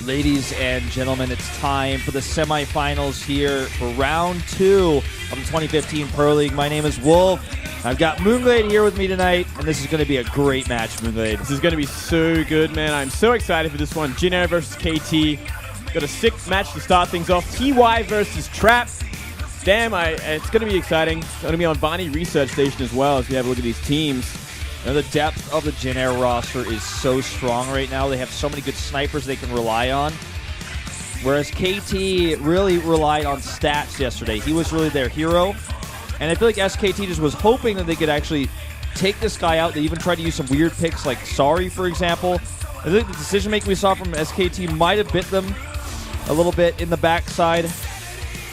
Ladies and gentlemen, it's time for the semifinals here for round 2 of the 2015 Pro League. My name is Wolf. I've got Moonglade here with me tonight, and this is going to be a great match, Moonglade. This is going to be so good, man. I'm so excited for this one. Jin versus KT. Got a sick match to start things off. TY versus Trap. Damn, it's going to be exciting. It's going to be on Vaani Research Station as well as we have a look at these teams. Now, the depth of the Jin Air roster is so strong right now. They have so many good snipers they can rely on. Whereas KT really relied on stats yesterday. He was really their hero. And I feel like SKT just was hoping that they could actually take this guy out. They even tried to use some weird picks like Sorry, for example. I think the decision-making we saw from SKT might have bit them a little bit in the backside.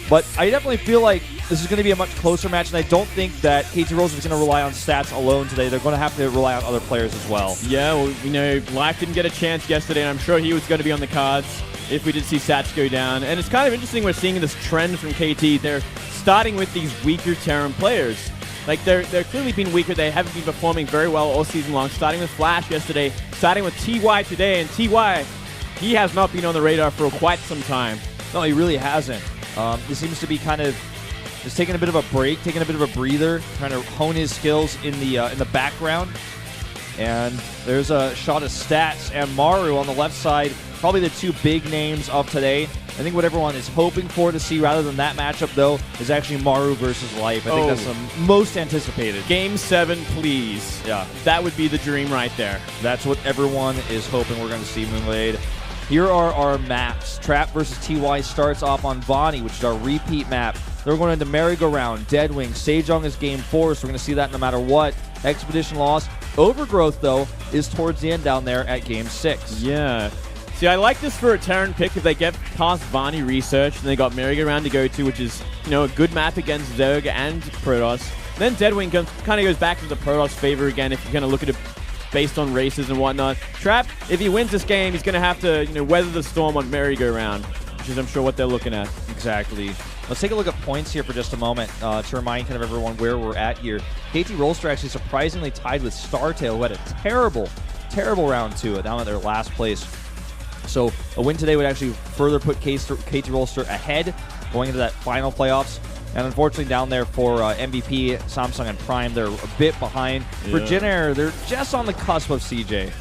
But I definitely feel like this is going to be a much closer match, and I don't think that KT Rose is going to rely on stats alone today. They're going to have to rely on other players as well. Yeah, well, you know, Black didn't get a chance yesterday, and I'm sure he was going to be on the cards if we did see Sats go down. And it's kind of interesting we're seeing this trend from KT. They're starting with these weaker Terran players. Like, they're clearly been weaker. They haven't been performing very well all season long, starting with Flash yesterday, starting with TY today, and TY, he has not been on the radar for quite some time. No, he really hasn't. He seems to be kind of just taking a bit of a break, taking a bit of a breather, trying to hone his skills in the background. And there's a shot of Stats and Maru on the left side, probably the two big names of today. I think what everyone is hoping for to see, rather than that matchup, though, is actually Maru versus Life. I think that's the most anticipated. Game 7, please. Yeah. That would be the dream right there. That's what everyone is hoping we're going to see, Moonglade. Here are our maps. Trap versus TY starts off on Vaani, which is our repeat map. They're going into Merry-Go-Round, Deadwing. Sejong is game 4, so we're going to see that no matter what. Expedition lost. Overgrowth, though, is towards the end down there at game 6. Yeah. See, I like this for a Terran pick if they get past Vaani Research, and they got Merry-Go-Round to go to, which is, you know, a good map against Zerg and Protoss. Then Deadwing kind of goes back to the Protoss favor again if you're going to look at it based on races and whatnot. Trap, if he wins this game, he's going to have to, you know, weather the storm on Merry-Go-Round, which is, I'm sure, what they're looking at. Exactly. Let's take a look at points here for just a moment to remind kind of everyone where we're at here. KT Rolster actually surprisingly tied with StarTale, who had a terrible, terrible round 2 down at their last place. So a win today would actually further put KT Rolster ahead going into that final playoffs. And unfortunately down there for MVP, Samsung, and Prime, they're a bit behind. Yeah. For Jin Air, they're just on the cusp of CJ.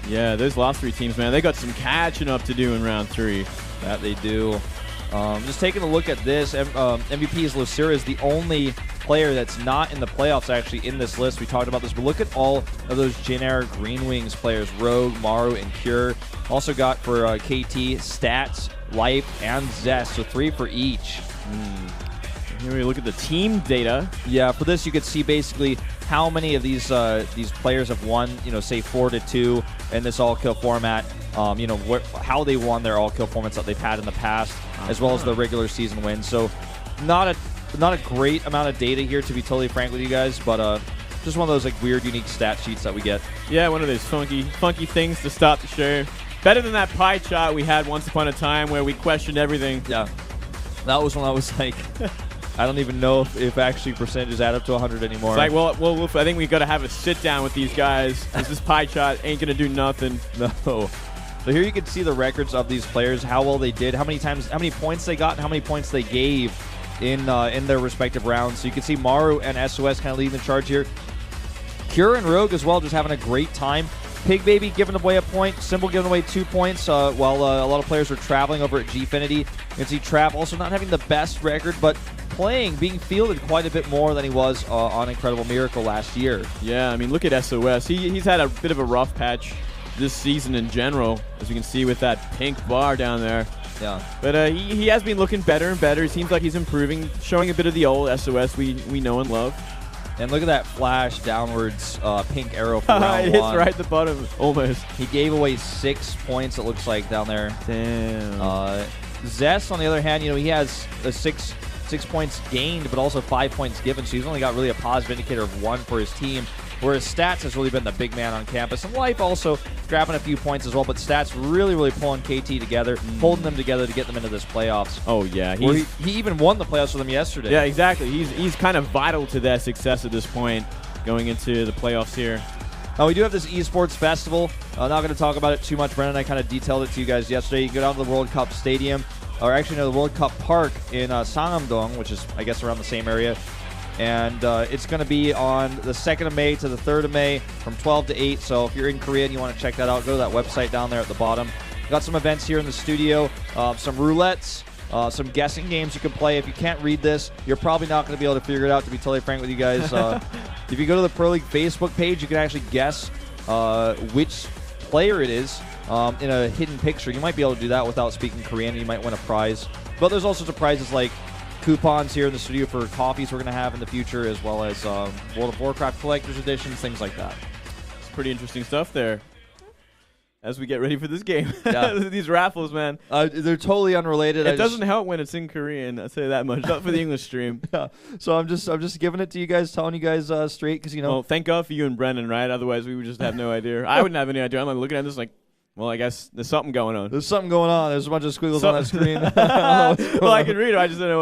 Yeah, those last 3 teams, man, they got some catching up to do in round 3. That they do. Just taking a look at this, MVP is Lucira is the only player that's not in the playoffs actually in this list. We talked about this, but look at all of those Jin Air Green Wings players, Rogue, Maru, and Cure. Also got for KT, Stats, Life, and Zest, so 3 for each. Here we look at the team data. Yeah, for this you could see basically how many of these players have won, you know, say 4-2 in this all-kill format. You know, how they won their all-kill formats that they've had in the past, as well as the regular season wins. So not a great amount of data here, to be totally frank with you guys, but just one of those like weird, unique stat sheets that we get. Yeah, one of those funky things to start the show. Better than that pie chart we had once upon a time where we questioned everything. Yeah, that was when I was like, I don't even know if actually percentages add up to 100 anymore. It's like, well, I think we've got to have a sit down with these guys, because this pie chart ain't going to do nothing. No. So here you can see the records of these players, how well they did, how many points they got, and how many points they gave in their respective rounds. So you can see Maru and SOS kind of leading the charge here. Cure and Rogue as well, just having a great time. Pig Baby giving away a point, Symbol giving away 2 points, while a lot of players were traveling over at Gfinity. You can see Trap also not having the best record, but being fielded quite a bit more than he was on Incredible Miracle last year. Yeah, I mean, look at SOS. He's had a bit of a rough patch this season in general, as you can see with that pink bar down there. Yeah. But he has been looking better and better. It seems like he's improving, showing a bit of the old SOS we know and love. And look at that flash downwards pink arrow for round 1. It hits right at the bottom, almost. He gave away 6 points, it looks like, down there. Damn. Zest, on the other hand, you know, he has a 6 points gained, but also 5 points given, so he's only got really a positive indicator of 1 for his team. Whereas Stats has really been the big man on campus. And Life also grabbing a few points as well, but Stats really, really pulling KT together, holding them together to get them into this playoffs. Oh, yeah. He even won the playoffs for them yesterday. Yeah, exactly. He's kind of vital to their success at this point going into the playoffs here. We do have this esports festival I'm not going to talk about it too much. Brennan and I kind of detailed it to you guys yesterday. You can go down to the World Cup Stadium, or actually no, the World Cup Park in Sangam-dong, which is, I guess, around the same area. And it's going to be on the 2nd of May to the 3rd of May from 12 to 8. So if you're in Korea and you want to check that out, go to that website down there at the bottom. Got some events here in the studio, some roulettes, some guessing games you can play. If you can't read this, you're probably not going to be able to figure it out, to be totally frank with you guys. If you go to the Pro League Facebook page, you can actually guess which player it is in a hidden picture. You might be able to do that without speaking Korean. You might win a prize. But there's all sorts of prizes like coupons here in the studio for coffees we're going to have in the future, as well as World of Warcraft Collector's Editions, things like that. It's pretty interesting stuff there. As we get ready for this game. Yeah. These raffles, man. They're totally unrelated. It doesn't help when it's in Korean. I'll say that much. Not for the English stream. Yeah. So I'm just giving it to you guys, telling you guys straight, because, you know. Well, thank God for you and Brendan, right? Otherwise, we would just have no idea. I wouldn't have any idea. I'm like looking at this like, well, I guess there's something going on. There's something going on. There's a bunch of squiggles on that screen. Well, I can read it. I just don't know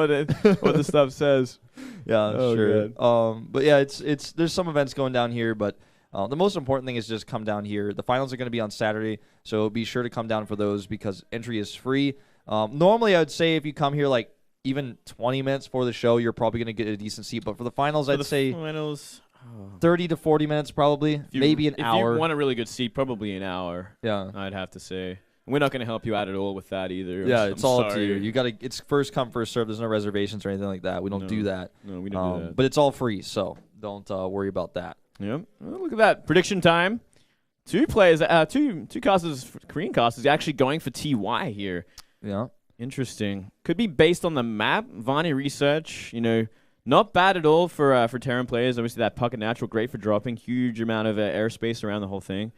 what the stuff says. Yeah, sure. But yeah, it's there's some events going down here, but the most important thing is just come down here. The finals are going to be on Saturday, so be sure to come down for those because entry is free. Normally, I would say if you come here like even 20 minutes before the show, you're probably going to get a decent seat. But for the finals, I'd say finals, 30 to 40 minutes probably, maybe an hour. If you want a really good seat, probably an hour. Yeah, I'd have to say. We're not going to help you out at all with that either. Yeah, it's all up to you. You got to. It's first come, first serve. There's no reservations or anything like that. We don't do that. No, we don't do that. But it's all free, so don't worry about that. Yep. Well, look at that prediction time. Two players, two casters, Korean casters, actually going for TY here. Yeah. Interesting. Could be based on the map. Vaani research, not bad at all for Terran players. Obviously, that puck and natural, great for dropping. Huge amount of airspace around the whole thing.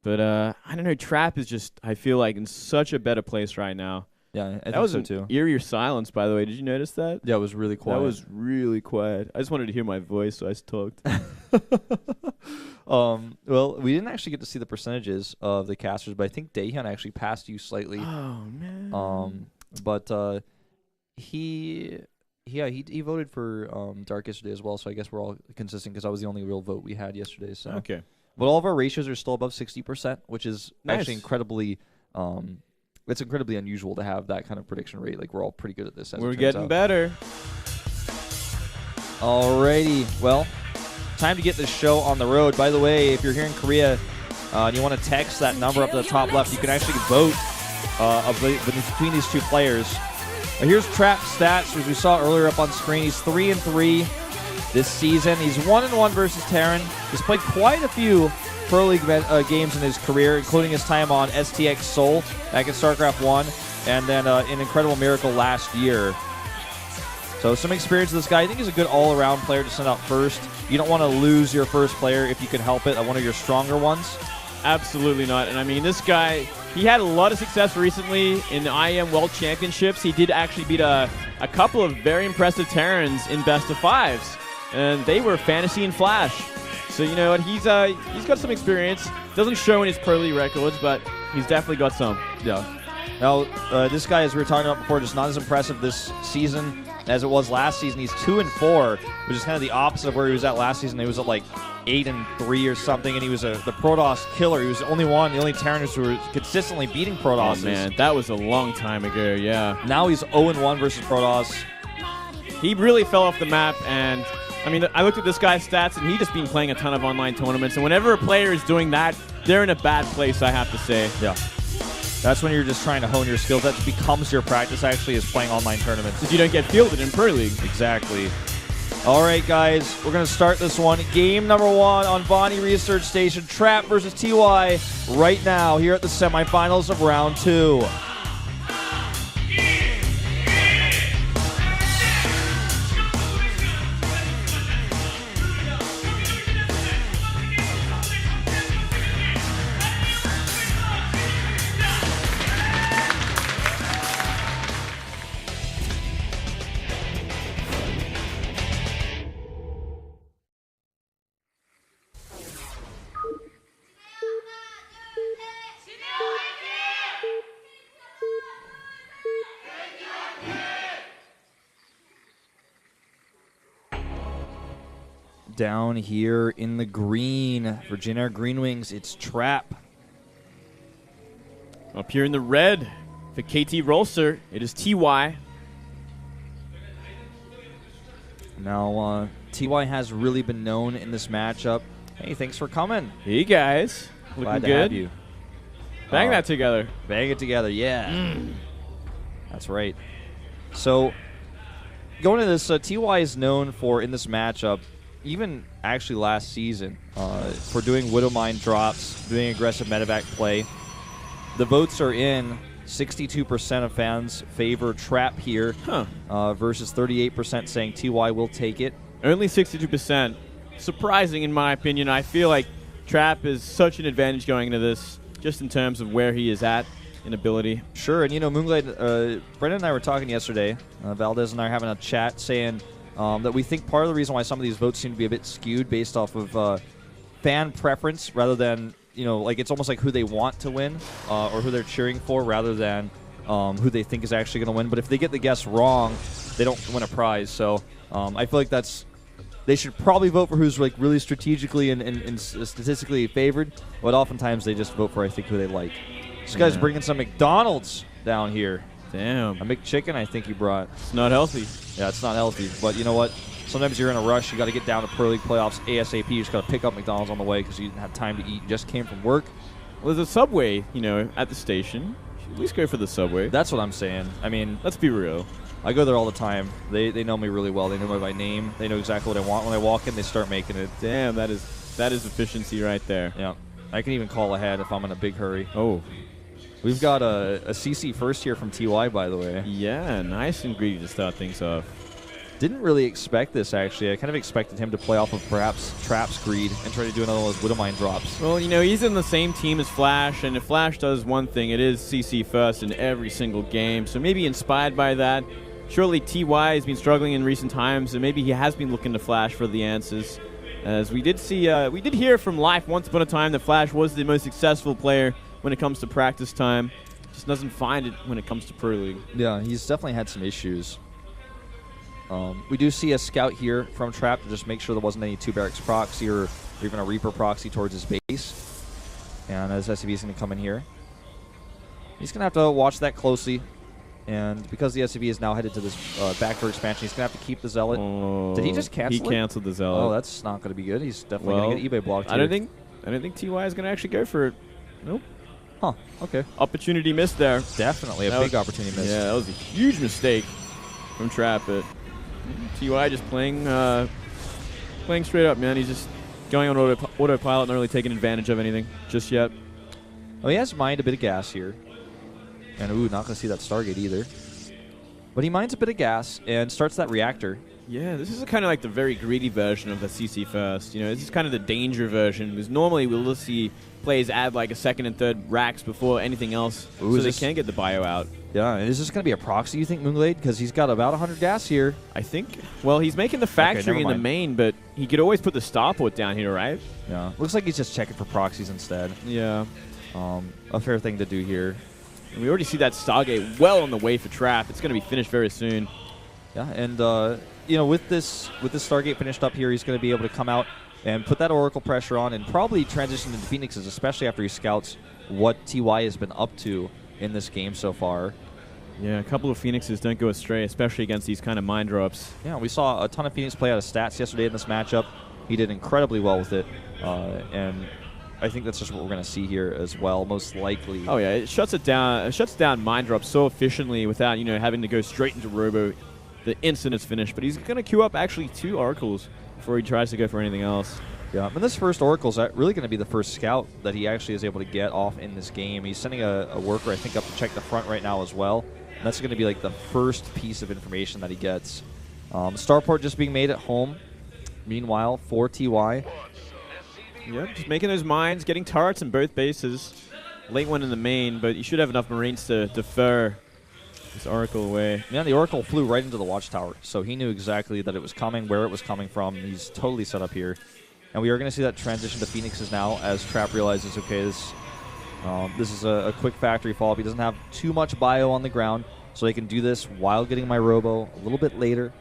But I don't know. Trap is just, I feel like, in such a better place right now. Yeah, I that was think so too. Eerie silence, by the way. Did you notice that? Yeah, it was really quiet. That was really quiet. I just wanted to hear my voice, so I talked. Well, we didn't actually get to see the percentages of the casters, but I think Daehyun actually passed you slightly. Oh man. But he voted for Dark yesterday as well, so I guess we're all consistent because that was the only real vote we had yesterday. So okay. But all of our ratios are still above 60%, which is actually incredibly. It's incredibly unusual to have that kind of prediction rate. Like, we're all pretty good at this. We're getting better. Alrighty. Well, time to get this show on the road. By the way, if you're here in Korea and you want to text that number up to the top left, you can actually vote between these two players. Here's Trap's stats, as we saw earlier up on screen. He's 3-3 this season. He's 1-1 versus Terran. He's played quite a few Pro League games in his career, including his time on STX Seoul back in Starcraft 1, and then an Incredible Miracle last year. So some experience with this guy. I think he's a good all-around player to send out first. You don't want to lose your first player if you can help it, one of your stronger ones. Absolutely not. And I mean, this guy, he had a lot of success recently in the IM World Championships. He did actually beat a couple of very impressive Terrans in best of fives, and they were Fantasy and Flash. So you know what, he's got some experience. Doesn't show in his Pro League records, but he's definitely got some. Yeah. Now, this guy, as we were talking about before, just not as impressive this season as it was last season. He's 2-4, which is kind of the opposite of where he was at last season. He was at like 8-3 or something, and he was the Protoss killer. He was the only Terran who were consistently beating Protoss. Oh man, that was a long time ago. Yeah. Now he's 0-1 versus Protoss. He really fell off the map, and I mean, I looked at this guy's stats, and he's just been playing a ton of online tournaments. And whenever a player is doing that, they're in a bad place, I have to say. Yeah. That's when you're just trying to hone your skills. That becomes your practice, actually, is playing online tournaments. If you don't get fielded in Pro League. Exactly. All right, guys, we're going to start this one. Game number 1 on Vaani Research Station. Trap versus TY right now here at the semifinals of round 2. Down here in the green for Jin Air Green Wings, it's Trap Up here in the red for KT Rolster, it is TY. Now, TY has really been known in this matchup. Hey, thanks for coming. Hey, guys. Looking Glad to good. have you. Bang that together. Bang it together, yeah. That's right. So, going into this, TY is known for, in this matchup, even actually last season, for doing Widowmine drops, doing aggressive medevac play. The votes are in. 62% of fans favor Trap here, versus 38% saying TY will take it. Only 62%. Surprising, in my opinion. I feel like Trap is such an advantage going into this, just in terms of where he is at in ability. Sure, and Moonglade, Brendan and I were talking yesterday, Valdez and I are having a chat saying that we think part of the reason why some of these votes seem to be a bit skewed based off of fan preference rather than, like it's almost like who they want to win or who they're cheering for rather than who they think is actually going to win. But if they get the guess wrong, they don't win a prize. So I feel like they should probably vote for who's like really strategically and statistically favored, but oftentimes they just vote for, I think, who they like. This guy's bringing some McDonald's down here. Damn. A McChicken, I think he brought. It's not healthy. Yeah, it's not healthy. But you know what? Sometimes you're in a rush. You got to get down to Pro League playoffs ASAP. You just got to pick up McDonald's on the way because you didn't have time to eat. You just came from work. Well, there's a Subway, at the station. You should at least go for the Subway. That's what I'm saying. I mean, let's be real. I go there all the time. They know me really well. They know me by name. They know exactly what I want. When I walk in, they start making it. Damn, that is efficiency right there. Yeah. I can even call ahead if I'm in a big hurry. Oh. We've got a CC first here from TY, by the way. Yeah, nice and greedy to start things off. Didn't really expect this, actually. I kind of expected him to play off of perhaps Trap's greed and try to do another one of those Widowmine drops. Well, he's in the same team as Flash, and if Flash does one thing, it is CC first in every single game. So maybe inspired by that. Surely TY has been struggling in recent times, and maybe he has been looking to Flash for the answers. As we did hear from Life once upon a time that Flash was the most successful player when it comes to practice time. Just doesn't find it when it comes to Pro League. Yeah, he's definitely had some issues. We do see a scout here from Trap to just make sure there wasn't any 2 barracks proxy or even a Reaper proxy towards his base. And as SCV is going to come in here, he's going to have to watch that closely. And because the SCV is now headed to this backdoor expansion, he's going to have to keep the Zealot. Oh, did he just cancel it? He canceled the Zealot. Oh, that's not going to be good. He's definitely going to get eBay blocked here. I don't think TY is going to actually go for it. Nope. Huh, okay. Opportunity missed there. Definitely a big opportunity missed. Yeah, that was a huge mistake from Trap. But TY just playing straight up, man. He's just going on autopilot, not really taking advantage of anything just yet. Oh, he has mined a bit of gas here. And, not going to see that Stargate either. But he mines a bit of gas and starts that reactor. Yeah, this is kind of like the very greedy version of the CC first. This is kind of the danger version, because normally we'll see players add like a second and third racks before anything else, so they can get the bio out. Yeah, and is this going to be a proxy, you think, Moonglade? Because he's got about 100 gas here. I think. Well, he's making the factory in the main, but he could always put the starport down here, right? Yeah. Looks like he's just checking for proxies instead. Yeah. A fair thing to do here. And we already see that Stargate well on the way for Trap. It's going to be finished very soon. Yeah, and with this Stargate finished up here, he's going to be able to come out and put that Oracle pressure on and probably transition into Phoenixes, especially after he scouts what TY has been up to in this game so far. Yeah, a couple of Phoenixes don't go astray, especially against these kind of mine drops. Yeah, we saw a ton of Phoenix play out of stats yesterday in this matchup. He did incredibly well with it, and I think that's just what we're going to see here as well, most likely. Oh yeah, it shuts down mine drops so efficiently without having to go straight into Robo the instant it's finished. But he's going to queue up actually 2 Oracles before he tries to go for anything else. Yeah, and this first Oracle's really going to be the first scout that he actually is able to get off in this game. He's sending a worker, I think, up to check the front right now as well. And that's going to be like the first piece of information that he gets. Starport just being made at home, meanwhile, for TY. Yep, just making those mines, getting turrets in both bases. Late one in the main, but you should have enough Marines to defer this Oracle away. Yeah, the Oracle flew right into the watchtower, so he knew exactly that it was coming, where it was coming from. He's totally set up here. And we are going to see that transition to Phoenixes now as Trap realizes, okay, this is a quick factory fall. He doesn't have too much bio on the ground, so they can do this while getting my Robo a little bit later.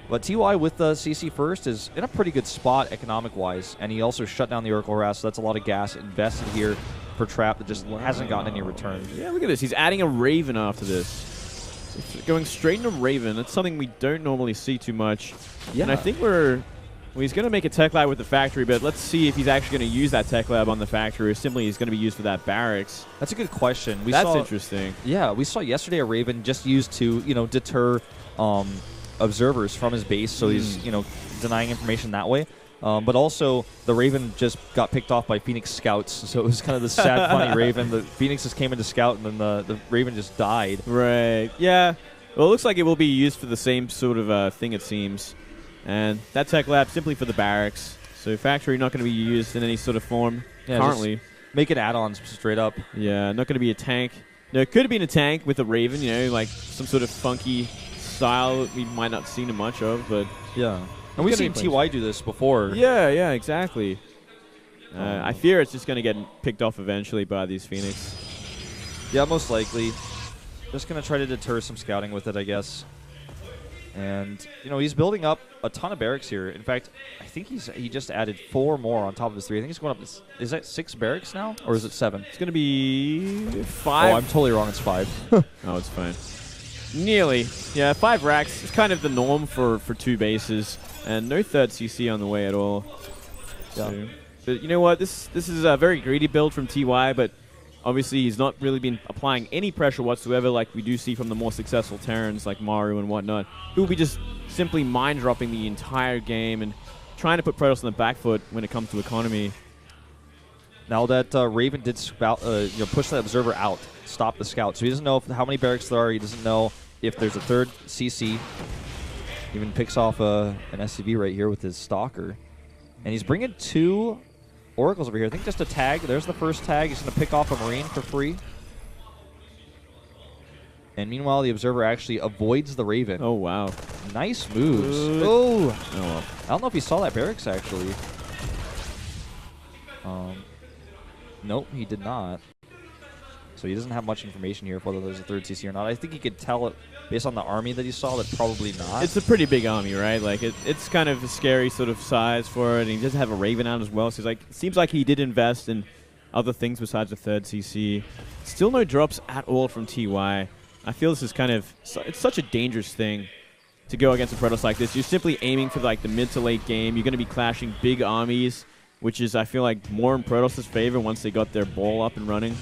But TY with the CC first is in a pretty good spot economic-wise, and he also shut down the Oracle harass, so that's a lot of gas invested here for Trap that just hasn't gotten any return. Yeah, look at this. He's adding a Raven after this. It's going straight into Raven. That's something we don't normally see too much. Yeah. And I think well, he's going to make a tech lab with the factory, but let's see if he's actually going to use that tech lab on the factory, or simply he's going to be used for that barracks. That's a good question. That's interesting. Yeah, we saw yesterday a Raven just used to, deter observers from his base, so he's, denying information that way. But also, the Raven just got picked off by Phoenix Scouts, so it was kind of the sad, funny Raven. The Phoenix just came into Scout, and then the Raven just died. Right. Yeah. Well, it looks like it will be used for the same sort of thing, it seems. And that tech lab simply for the barracks. So factory not going to be used in any sort of form currently. Making add-ons straight up. Yeah, not going to be a tank. No, it could have been a tank with a Raven, like some sort of funky style that we might not have seen much of, but yeah. And we've seen TY do this before. Yeah, exactly. I fear it's just going to get picked off eventually by these Phoenix. Yeah, most likely. Just going to try to deter some scouting with it, I guess. And, he's building up a ton of barracks here. In fact, I think he just added 4 more on top of his 3. I think he's going up. Is that 6 barracks now? Or is it 7? It's going to be 5. Oh, I'm totally wrong. It's 5. Oh, it's fine. Nearly. Yeah, 5 racks is kind of the norm for 2 bases. And no third CC on the way at all. Yeah. So, but you know what? This is a very greedy build from TY, but obviously he's not really been applying any pressure whatsoever like we do see from the more successful Terrans like Maru and whatnot, who will be just simply mind-dropping the entire game and trying to put Protoss on the back foot when it comes to economy. Now that Raven did push that observer out, stop the scout. So he doesn't know how many barracks there are. He doesn't know if there's a third CC. Even picks off an SCV right here with his Stalker. And he's bringing 2 Oracles over here. I think just a tag. There's the first tag. He's going to pick off a Marine for free. And meanwhile, the Observer actually avoids the Raven. Oh, wow. Nice moves. Good. Oh. Well. I don't know if he saw that barracks, actually. Nope, he did not. So he doesn't have much information here whether there's a third CC or not. I think he could tell it based on the army that he saw that probably not. It's a pretty big army, right? Like it's kind of a scary sort of size for it. And he does have a Raven out as well. So it seems like he did invest in other things besides the third CC. Still no drops at all from TY. I feel this is it's such a dangerous thing to go against a Protoss like this. You're simply aiming for the mid to late game. You're going to be clashing big armies, which is, I feel like, more in Protoss' favor once they got their ball up and running.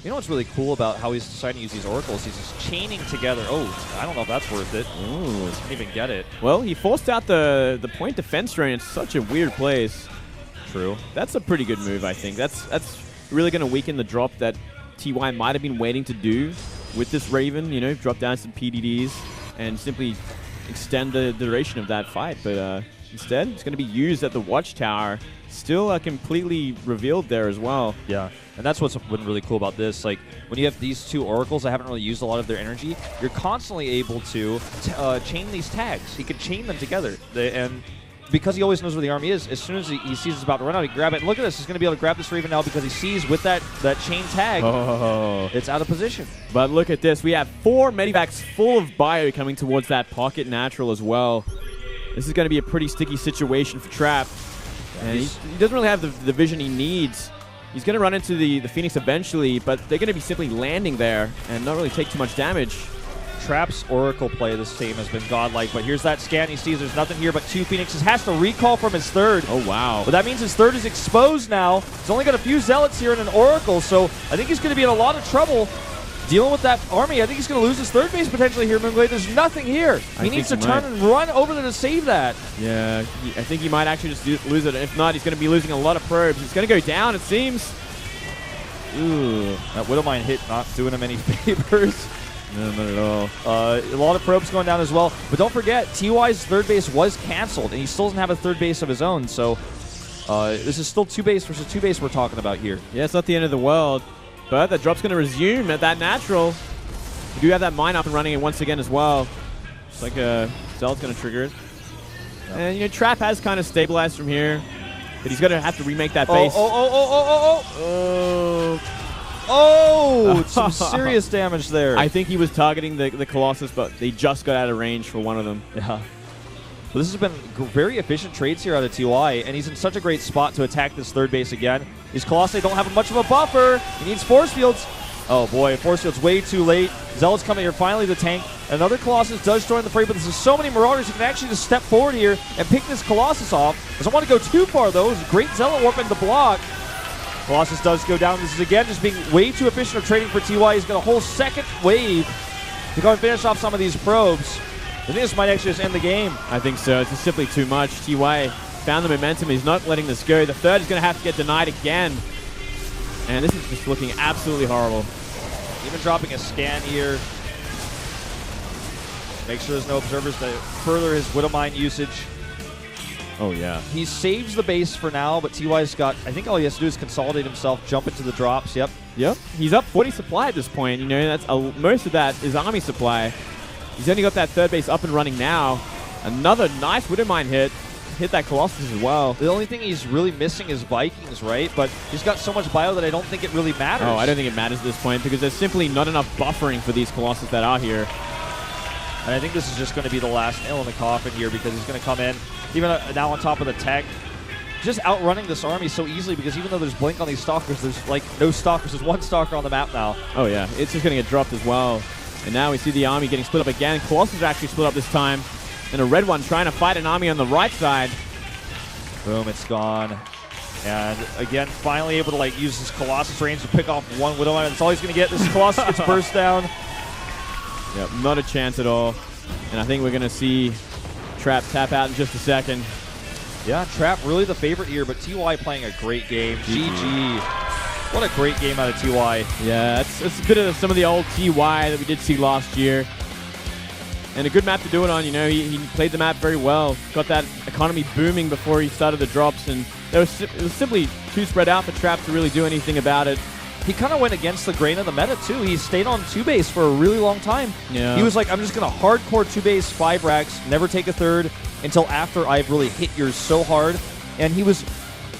You know what's really cool about how he's deciding to use these Oracles? He's just chaining together. Oh, I don't know if that's worth it. Ooh. Didn't even get it. Well, he forced out the point defense drain. It's such a weird place. True. That's a pretty good move, I think. That's really going to weaken the drop that TY might have been waiting to do with this Raven. Drop down some PDDs and simply extend the duration of that fight. But instead, it's going to be used at the Watchtower. Still completely revealed there as well. Yeah, and that's what's been really cool about this. Like, when you have these 2 Oracles that haven't really used a lot of their energy, you're constantly able to chain these tags. He could chain them together. And because he always knows where the army is, as soon as he sees it's about to run out, he can grab it. And look at this. He's going to be able to grab this Raven now because he sees with that chain tag, it's out of position. But look at this. We have 4 Medivacs full of bio coming towards that pocket natural as well. This is going to be a pretty sticky situation for Trap. And he doesn't really have the vision he needs. He's going to run into the Phoenix eventually, but they're going to be simply landing there and not really take too much damage. Trap's Oracle play this team has been godlike, but here's that scan. He sees there's nothing here but 2 Phoenixes. Has to recall from his third. Oh, wow. But that means his third is exposed now. He's only got a few Zealots here and an Oracle, so I think he's going to be in a lot of trouble dealing with that army. I think he's going to lose his third base potentially here, Moonglade. There's nothing here. He needs to turn and run over there to save that. Yeah, I think he might actually just lose it. If not, he's going to be losing a lot of probes. He's going to go down, it seems. Ooh. That Widowmine hit not doing him any favors. No, not at all. A lot of probes going down as well. But don't forget, TY's third base was canceled, and he still doesn't have a third base of his own. So this is still 2 base versus 2 base we're talking about here. Yeah, it's not the end of the world. But that drop's going to resume at that natural. We do have that mine up and running once again as well. It's like Zealot's going to trigger it. Yep. And, Trap has kind of stabilized from here. But he's going to have to remake that base. Oh, some serious damage there. I think he was targeting the Colossus, but they just got out of range for one of them. Yeah. But this has been very efficient trades here out of TY, and he's in such a great spot to attack this third base again. These Colossi don't have much of a buffer. He needs force fields. Oh boy, force fields way too late. Zealot's coming here, finally the tank. Another Colossus does join the fray, but there's so many Marauders who can actually just step forward here and pick this Colossus off. Doesn't want to go too far though. It's a great Zealot warp in the block. Colossus does go down. This is again just being way too efficient of trading for TY. He's got a whole second wave to go and finish off some of these probes. I think this might actually just end the game. I think so. It's just simply too much. TY found the momentum. He's not letting this go. The third is going to have to get denied again. And this is just looking absolutely horrible. Even dropping a scan here. Make sure there's no observers to further his Widowmine usage. Oh, yeah. He saves the base for now, but TY's got, I think all he has to do is consolidate himself, jump into the drops. Yep. He's up 40 supply at this point. You know, that's most of that is army supply. He's only got that third base up and running now. Another nice Widowmine hit. Hit that Colossus as well. The only thing he's really missing is Vikings, right? But he's got so much bio that I don't think it really matters. Oh, I don't think it matters at this point because there's simply not enough buffering for these Colossus that are here. And I think this is just going to be the last nail in the coffin here because he's going to come in, even now on top of the tech, just outrunning this army so easily because even though there's Blink on these Stalkers, there's like no Stalkers. There's one Stalker on the map now. Oh, yeah. It's just going to get dropped as well. And now we see the army getting split up again. Colossus are actually split up this time. And a red one trying to fight an army on the right side. Boom, it's gone. And again, finally able to like use his Colossus range to pick off one Widowmine. That's all he's going to get. This Colossus gets burst down. Yep, not a chance at all. And I think we're going to see Trap tap out in just a second. Yeah, Trap really the favorite here, but TY playing a great game. GG. What a great game out of TY. Yeah, it's a bit of some of the old TY that we did see last year. And a good map to do it on. You know, he played the map very well. Got that economy booming before he started the drops, and it was simply too spread out for Trap to really do anything about it. He kind of went against the grain of the meta, too. He stayed on 2-base for a really long time. Yeah. He was like, I'm just going to hardcore 2-base, 5 racks, never take a third until after I've really hit yours so hard. And he was,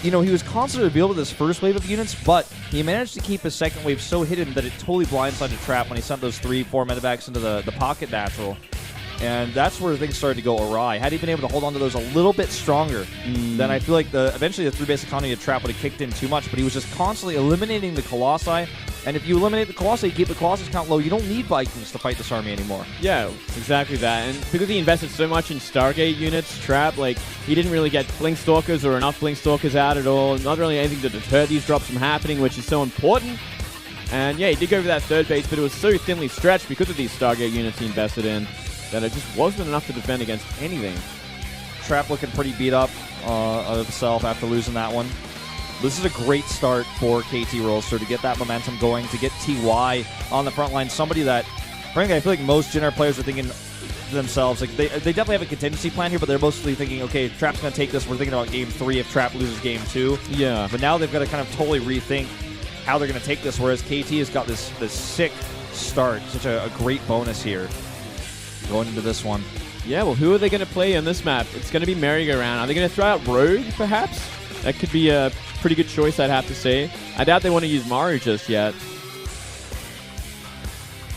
you know, he was constantly revealed with his first wave of units, but he managed to keep his second wave so hidden that it totally blindsided Trap when he sent those 3-4 medevacs into the pocket natural. And that's where things started to go awry. Had he been able to hold on to those a little bit stronger, then I feel like eventually the 3-base economy of Trap would have kicked in too much, but he was just constantly eliminating the Colossi. And if you eliminate the Colossi, you keep the Colossus count low, you don't need Vikings to fight this army anymore. Yeah, exactly that. And because he invested so much in Stargate units, Trap, like, he didn't really get Blink Stalkers or enough Blink Stalkers out at all. Not really anything to deter these drops from happening, which is so important. And yeah, he did go for that third base, but it was so thinly stretched because of these Stargate units he invested in that it just wasn't enough to defend against anything. Trap looking pretty beat up of himself after losing that one. This is a great start for KT Rolster to get that momentum going, to get TY on the front line. Somebody that, frankly, I feel like most Gen R players are thinking to themselves, like they definitely have a contingency plan here, but they're mostly thinking, okay, if Trap's going to take this, we're thinking about Game 3 if Trap loses Game 2. Yeah. But now they've got to kind of totally rethink how they're going to take this, whereas KT has got this sick start, such a great bonus here going into this one. Yeah, well, who are they going to play on this map? It's going to be merry-go-round. Are they going to throw out Rogue, perhaps? That could be a pretty good choice, I'd have to say. I doubt they want to use Maru just yet.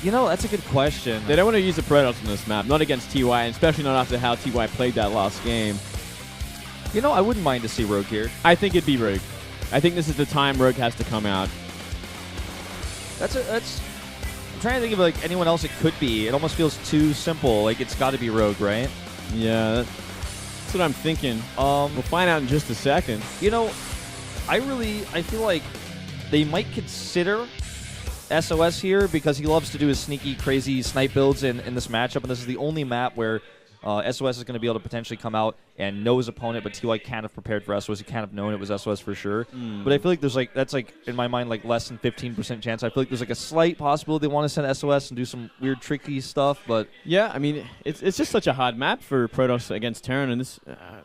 You know, that's a good question. They don't want to use the Protoss on this map, not against TY, and especially not after how TY played that last game. You know, I wouldn't mind to see Rogue here. I think it'd be Rogue. I think this is the time Rogue has to come out. I'm trying to think of like anyone else it could be. It almost feels too simple. Like it's got to be Rogue, right? Yeah, that's what I'm thinking. We'll find out in just a second. You know, I feel like they might consider SOS here because he loves to do his sneaky, crazy snipe builds in this matchup, and this is the only map where SOS is going to be able to potentially come out and know his opponent, but TY can't have prepared for SOS. He can't have known it was SOS for sure. But I feel like there's that's in my mind like less than 15% chance. I feel like there's like a slight possibility they want to send SOS and do some weird tricky stuff, but yeah, I mean it's just such a hard map for Protoss against Terran, and this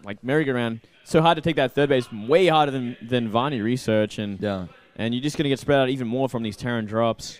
like merry-go-round, so hard to take that third base, way harder than Vaani research, and you're just going to get spread out even more from these Terran drops.